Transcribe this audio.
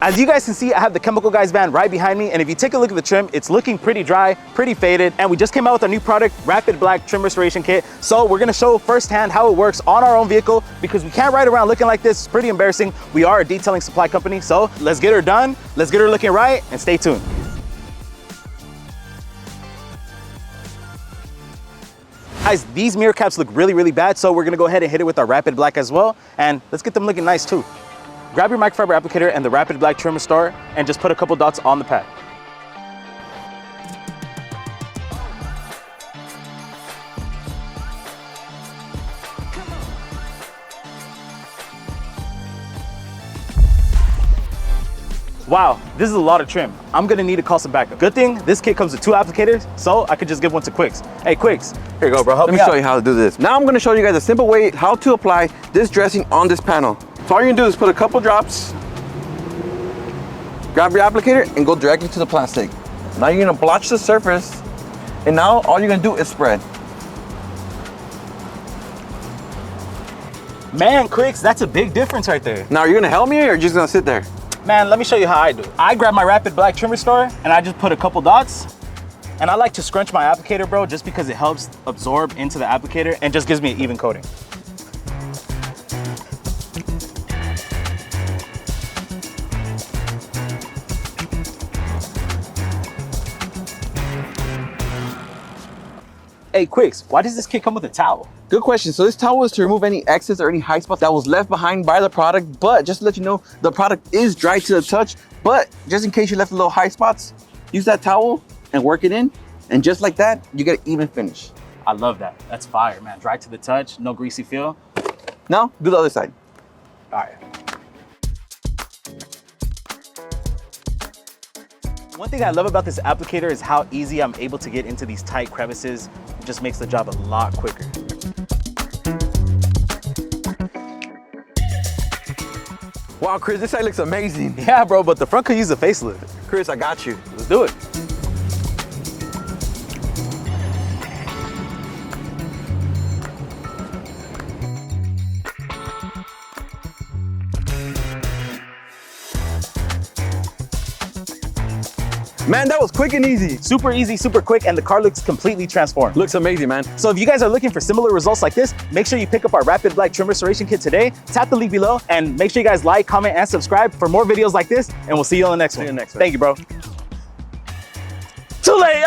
As you guys can see, I have the Chemical Guys van right behind me, and if you take a look at the trim, it's looking pretty dry, pretty faded, and we just came out with our new product, Rapid Black Trim Restoration Kit. So we're gonna show firsthand how it works on our own vehicle, because we can't ride around looking like this. It's pretty embarrassing. We are a detailing supply company, so let's get her done, let's get her looking right, and stay tuned. Guys, these mirror caps look really, really bad, so we're gonna go ahead and hit it with our Rapid Black as well, and let's get them looking nice too. Grab your microfiber applicator and the Rapid Black Trim Restorer and just put a couple dots on the pad. Wow, this is a lot of trim. I'm gonna need to call some backup. Good thing this kit comes with 2 applicators, so I could just give one to Quicks. Hey Quicks, here you go bro, help me out. Let me show you how to do this. Now I'm gonna show you guys a simple way how to apply this dressing on this panel. So all you're gonna do is put a couple drops, grab your applicator and go directly to the plastic. Now you're gonna blotch the surface, and now all you're gonna do is spread. Man, Quicks, that's a big difference right there. Now are you gonna help me or you're just gonna sit there? Man, let me show you how I do it. I grab my Rapid Black Trim Restorer and I just put a couple dots. And I like to scrunch my applicator, bro, just because it helps absorb into the applicator and just gives me an even coating. Hey Quicks, why does this kit come with a towel? Good question. So this towel is to remove any excess or any high spots that was left behind by the product, but just to let you know, the product is dry to the touch, but just in case you left a little high spots, use that towel and work it in, and just like that, you get an even finish. I love that. That's fire, man. Dry to the touch, no greasy feel. Now, do the other side. All right. One thing I love about this applicator is how easy I'm able to get into these tight crevices. It just makes the job a lot quicker. Wow, Chris, this side looks amazing. Yeah, bro, but the front could use a facelift. Chris, I got you. Let's do it. Man, that was quick and easy. Super easy, super quick, and the car looks completely transformed. Looks amazing, man. So if you guys are looking for similar results like this, make sure you pick up our Rapid Black Trim Restoration Kit today. Tap the link below, and make sure you guys like, comment, and subscribe for more videos like this, and we'll see you on the next one. See you next one. Thank you, bro. Too late.